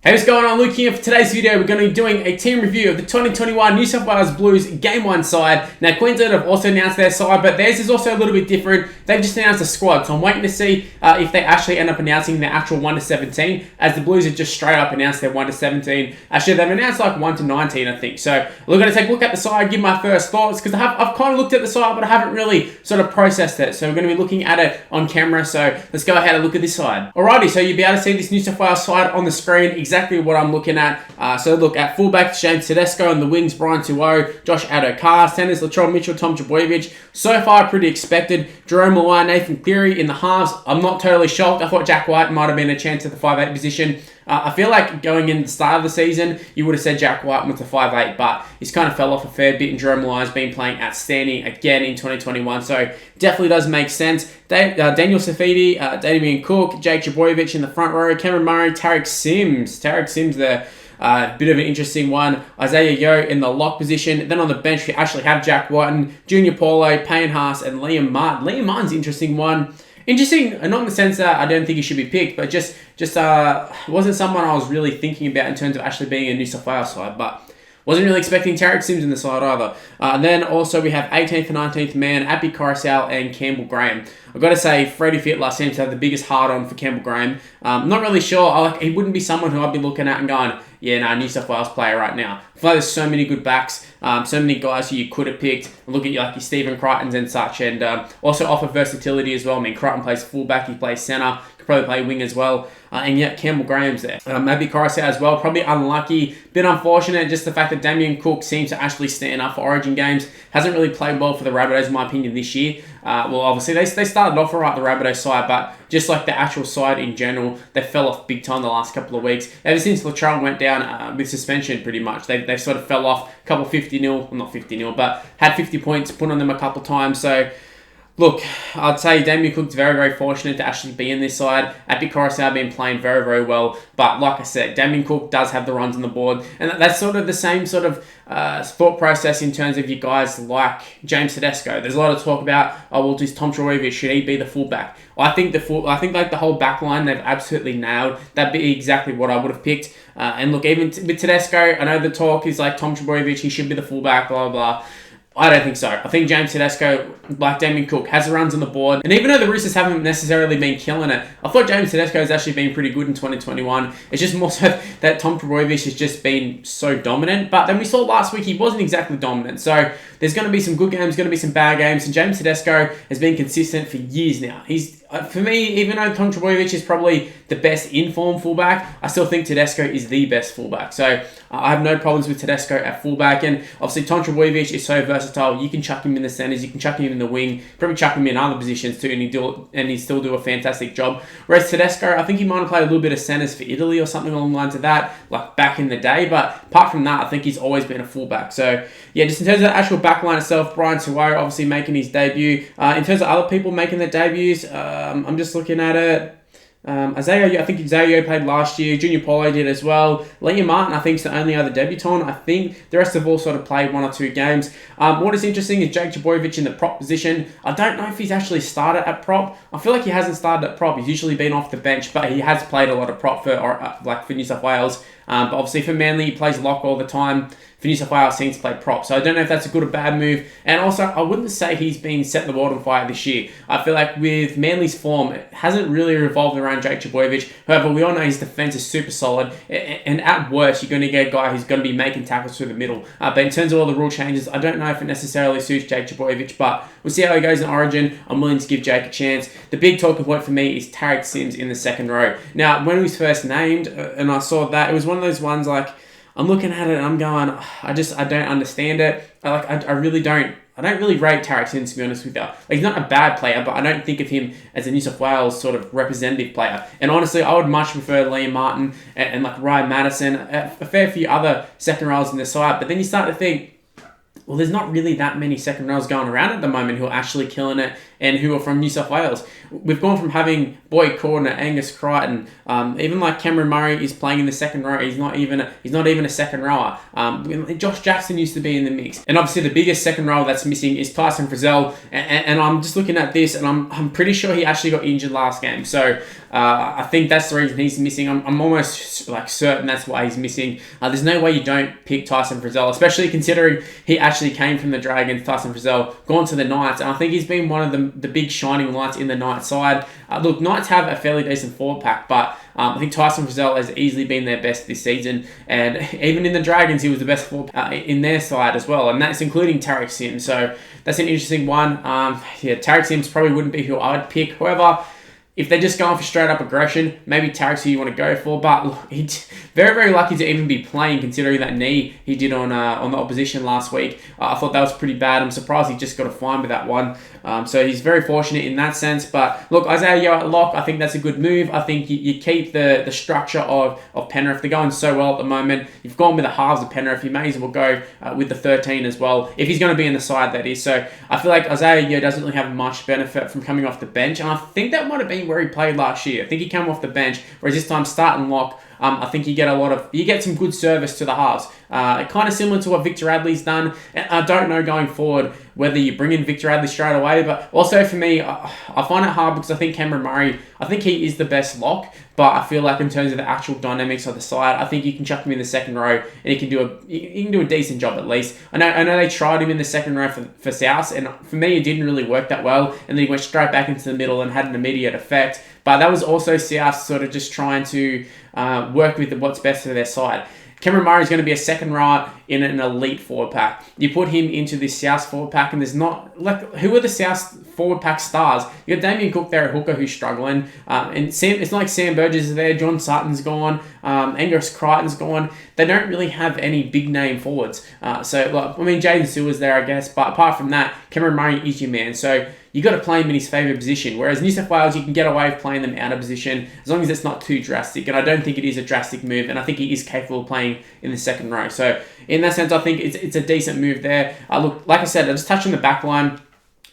Hey, what's going on? Luke here. For today's video, we're going to be doing a team review of the 2021 New South Wales Blues Game 1 side. Now, Queensland have also announced their side, but theirs is also a little bit different. They've just announced a squad, so I'm waiting to see if they actually end up announcing their actual 1-17, as the Blues have just straight up announced their 1-17. Actually, they've announced like 1-19, I think. So we're going to take a look at the side, give my first thoughts, because I've kind of looked at the side, but I haven't really sort of processed it. So we're going to be looking at it on camera, so let's go ahead and look at this side. Alrighty, so you'll be able to see this New South Wales side on the screen, exactly what I'm looking at. So look at fullback, James Tedesco, on the wings, Brian Tuo, Josh Addo-Carr, centers, Latrell Mitchell, Tom Trbojevic. So far, pretty expected. Jerome, Luai, Nathan Cleary in the halves. I'm not totally shocked. I thought Jack White might have been a chance at the 5'8 position. I feel like going in the start of the season, you would have said Jack White went to 5'8, but he's kind of fell off a fair bit, and Jerome Luai has been playing outstanding again in 2021, so definitely does make sense. Daniel Safidi, Damien Cook, Jake Trbojevic in the front row, Cameron Murray, Tariq Sims, the bit of an interesting one. Isaiah Yeo in the lock position. Then on the bench, we actually have Jack Whiten, Junior Paulo, Payne Haas, and Liam Martin. Liam Martin's an interesting one. Interesting, not in the sense that I don't think he should be picked, but just wasn't someone I was really thinking about in terms of actually being a New South Wales side, but wasn't really expecting Tariq Sims in the side either. And then also we have 18th and 19th man, Appy Coruscant and Campbell Graham. I've got to say, Freddie Fittler seems to have the biggest hard-on for Campbell Graham. Not really sure. He wouldn't be someone who I'd be looking at and going, yeah, no, New South Wales player right now. I feel like there's so many good backs, so many guys who you could have picked. Look at your Stephen Crichtons and such, and also offer versatility as well. I mean, Crichton plays fullback, he plays centre, could probably play wing as well. And yet Campbell Graham's there. Maybe Coruscant as well. Probably unlucky. Bit unfortunate. Just the fact that Damien Cook seems to actually stand up for Origin games. Hasn't really played well for the Rabbitohs, in my opinion, this year. Well, obviously, they started off alright, the Rabbitohs side, but just like the actual side in general, they fell off big time the last couple of weeks. Ever since Latrell went down with suspension, pretty much. They sort of fell off a couple 50-0. Well, not 50-0, but had 50 points put on them a couple times. So, look, I'd say Damien Cook's very, very fortunate to actually be in this side. Appy Coruscant have been playing very, very well. But like I said, Damien Cook does have the runs on the board. And that's sort of the same sort of thought process in terms of you guys like James Tedesco. There's a lot of talk about, oh, well, just Tom Trbojevic, should he be the fullback? I think like the whole backline, they've absolutely nailed. That'd be exactly what I would have picked. And look, even with Tedesco, I know the talk is like Tom Trbojevic, he should be the fullback, blah, blah, blah. I don't think so. I think James Tedesco, like Damien Cook, has the runs on the board. And even though the Roosters haven't necessarily been killing it, I thought James Tedesco has actually been pretty good in 2021. It's just more so that Tom Trbojevic has just been so dominant. But then we saw last week he wasn't exactly dominant. So there's going to be some good games, going to be some bad games. And James Tedesco has been consistent for years now. He's, for me, even though Tom Trbojevic is probably the best in-form fullback, I still think Tedesco is the best fullback. So I have no problems with Tedesco at fullback. And obviously Tom Trbojevic is so versatile. You can chuck him in the centres, you can chuck him in the wing, probably chuck him in other positions too, and he still do a fantastic job. Whereas Tedesco, I think he might have played a little bit of centres for Italy or something along the lines of that, like back in the day. But apart from that, I think he's always been a fullback. So yeah, just in terms of the actual backline itself, Brian Tuo obviously making his debut. In terms of other people making their debuts, I'm just looking at it. Isaiah, I think Isaiah played last year. Junior Paulo did as well. Liam Martin, I think, is the only other debutant. I think the rest have all sort of played 1 or 2 games. What is interesting is Jake Trbojevic in the prop position. I don't know if he's actually started at prop. I feel like he hasn't started at prop. He's usually been off the bench, but he has played a lot of prop for New South Wales. But obviously for Manly, he plays lock all the time. For New South Wales, seems to play prop. So I don't know if that's a good or bad move. And also, I wouldn't say he's been setting the world on fire this year. I feel like with Manly's form, it hasn't really revolved around Jake Trbojevic. However, we all know his defense is super solid. And at worst, you're going to get a guy who's going to be making tackles through the middle. But in terms of all the rule changes, I don't know if it necessarily suits Jake Trbojevic. But we'll see how he goes in Origin. I'm willing to give Jake a chance. The big talking point for me is Tariq Sims in the second row. Now, when he was first named, and I saw that, it was one of those ones like, I'm looking at it and I'm going, I don't understand it. I really don't. I don't really rate Tariq Sims, to be honest with you. He's not a bad player, but I don't think of him as a New South Wales sort of representative player. And honestly, I would much prefer Liam Martin and like Ryan Madison, a fair few other second rows in the side. But then you start to think, well, there's not really that many second rows going around at the moment who are actually killing it and who are from New South Wales. We've gone from having Boyd Cordner, Angus Crichton, even like Cameron Murray is playing in the second row. He's not even a second rower. Josh Jackson used to be in the mix, and obviously the biggest second rower that's missing is Tyson Frizzell. And I'm just looking at this, and I'm pretty sure he actually got injured last game. So I think that's the reason he's missing. I'm almost like certain that's why he's missing. There's no way you don't pick Tyson Frizell, especially considering he actually came from the Dragons, Tyson Frizell, gone to the Knights, and I think he's been one of the big shining lights in the Knights side. Look, Knights have a fairly decent forward pack, but I think Tyson Frizell has easily been their best this season, and even in the Dragons, he was the best forward in their side as well, and that's including Tariq Sims. So that's an interesting one. Tariq Sims probably wouldn't be who I would pick. However, if they're just going for straight up aggression, maybe Tariq's who you want to go for. But he's very, very lucky to even be playing, considering that knee he did on the opposition last week. I thought that was pretty bad. I'm surprised he just got a fine with that one. So he's very fortunate in that sense. But look, Isaiah Yeo at lock, I think that's a good move. I think you keep the structure of Penrith. They're going so well at the moment. You've gone with the halves of Penrith. You may as well go with the 13 as well, if he's going to be in the side, that is. So I feel like Isaiah Yeo doesn't really have much benefit from coming off the bench. And I think that might have been where he played last year. I think he came off the bench, whereas this time start and lock. I think you get some good service to the halves. Kind of similar to what Victor Radley's done. And I don't know going forward whether you bring in Victor Radley straight away, but also for me, I find it hard because I think Cameron Murray, I think he is the best lock, but I feel like in terms of the actual dynamics of the side, I think you can chuck him in the second row and he can do a decent job at least. I know they tried him in the second row for South, and for me it didn't really work that well, and then he went straight back into the middle and had an immediate effect. But that was also South sort of just trying to work with what's best for their side. Cameron Murray is going to be a second rower in an elite forward pack. You put him into this South forward pack, and there's not like who are the South forward pack stars? You got Damien Cook there at hooker who's struggling, and Sam. It's not like Sam Burgess is there. John Sutton's gone. Angus Crichton's gone. They don't really have any big name forwards. Jaden Sewer's there, I guess, but apart from that, Cameron Murray is your man. So you got to play him in his favourite position. Whereas New South Wales, you can get away with playing them out of position as long as it's not too drastic. And I don't think it is a drastic move. And I think he is capable of playing in the second row. So in that sense, I think it's a decent move there. Look, like I said, I just touched on the back line.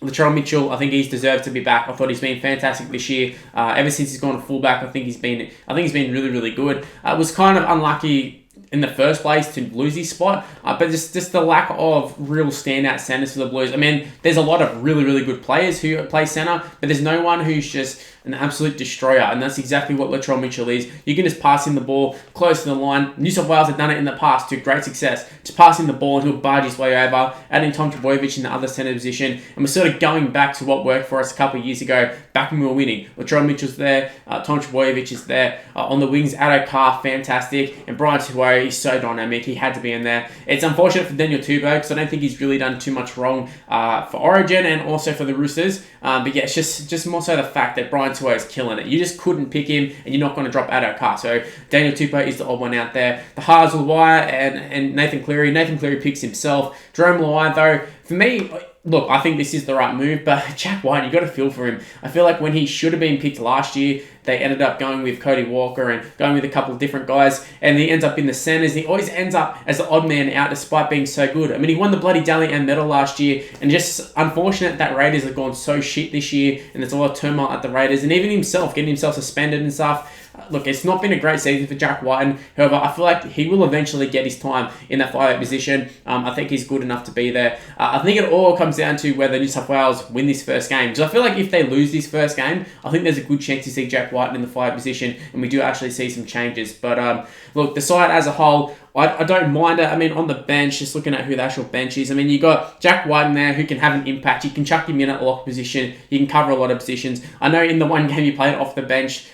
Latrell Mitchell, I think he's deserved to be back. I thought he's been fantastic this year. Ever since he's gone to fullback, I think he's been really, really good. It was kind of unlucky in the first place to lose his spot, but just the lack of real standout centers for the Blues. I mean, there's a lot of really, really good players who play center, but there's no one who's just an absolute destroyer, and that's exactly what Latrell Mitchell is. You can just pass him the ball close to the line. New South Wales have done it in the past to great success. Just pass him the ball and he'll barge his way over, adding Tom Trbojevic in the other center position, and we're sort of going back to what worked for us a couple of years ago, back when we were winning. Latrell Mitchell's there, Tom Trbojevic is there. On the wings, Addo Carr, fantastic, and Brian Tuohy, he's so dynamic. He had to be in there. It's unfortunate for Daniel Turbo because I don't think he's really done too much wrong for Origin and also for the Roosters. But yeah, it's just more so the fact that Brian Tuohy is killing it. You just couldn't pick him, and you're not going to drop Addo Carr. So Daniel Tupou is the odd one out there. The Halves, Luai, and Nathan Cleary. Nathan Cleary picks himself. Jerome Luai, though, for me, look, I think this is the right move, but Jack White, you got to feel for him. I feel like when he should have been picked last year, they ended up going with Cody Walker and going with a couple of different guys, and he ends up in the centers. He always ends up as the odd man out despite being so good. I mean, he won the bloody Dally M medal last year, and just unfortunate that Raiders have gone so shit this year, and there's a lot of turmoil at the Raiders, and even himself, getting himself suspended and stuff. Look, it's not been a great season for Jack Whiten. However, I feel like he will eventually get his time in that 5'8" position. I think he's good enough to be there. I think it all comes down to whether New South Wales win this first game. So I feel like if they lose this first game, I think there's a good chance to see Jack Whiten in the 5'8" position, and we do actually see some changes. But look, the side as a whole, I don't mind it. I mean, on the bench, just looking at who the actual bench is, I mean, you got Jack Whiten there who can have an impact. You can chuck him in at lock position. You can cover a lot of positions. I know in the one game he played off the bench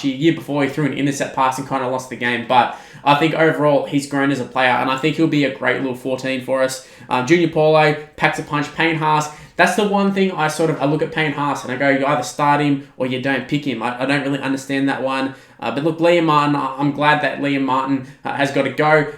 year before, he threw an intercept pass and kind of lost the game. But I think overall, he's grown as a player, and I think he'll be a great little 14 for us. Junior Paulo, packs a punch. Payne Haas, that's the one thing I look at Payne Haas and I go, you either start him or you don't pick him. I don't really understand that one. But look, Liam Martin, I'm glad that Liam Martin has got to go.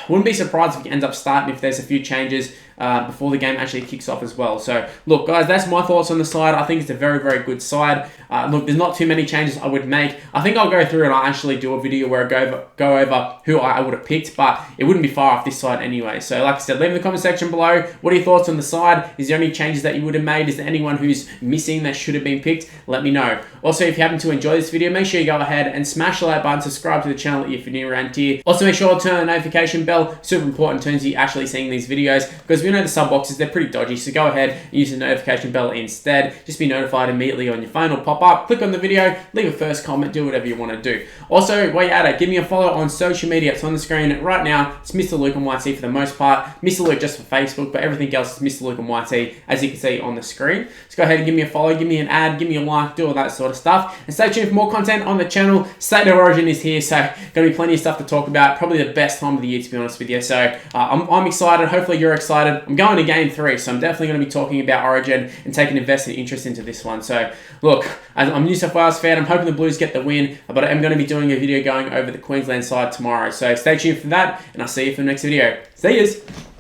Wouldn't be surprised if he ends up starting if there's a few changes before the game actually kicks off as well. So, look, guys, that's my thoughts on the side. I think it's a very, very good side. Look, there's not too many changes I would make. I think I'll go through and I'll actually do a video where I go over who I would have picked, but it wouldn't be far off this side anyway. So, like I said, leave in the comment section below. What are your thoughts on the side? Is there any changes that you would have made? Is there anyone who's missing that should have been picked? Let me know. Also, if you happen to enjoy this video, make sure you go ahead and smash the like button, subscribe to the channel if you're new around here. Also, make sure to turn on the notification bell. Super important in terms of you actually seeing these videos, because we know the sub boxes, they're pretty dodgy, so go ahead and use the notification bell instead. Just be notified immediately on your phone or pop up. Click on the video, leave a first comment, do whatever you want to do. Also, while you're at it, give me a follow on social media. It's on the screen right now. It's Mr. Luke on YT for the most part. Mr. Luke just for Facebook, but everything else is Mr. Luke on YT, as you can see on the screen. So go ahead and give me a follow, give me an ad, give me a like, do all that sort of stuff. And stay tuned for more content on the channel. State of Origin is here, so going to be plenty of stuff to talk about. Probably the best time of the year, to be honest with you. So I'm excited. Hopefully you're excited. I'm going to Game 3, so I'm definitely going to be talking about Origin and taking invested interest into this one. So look, I'm a New South Wales fan. I'm hoping the Blues get the win, but I'm going to be doing a video going over the Queensland side tomorrow. So stay tuned for that, and I'll see you for the next video. See yous.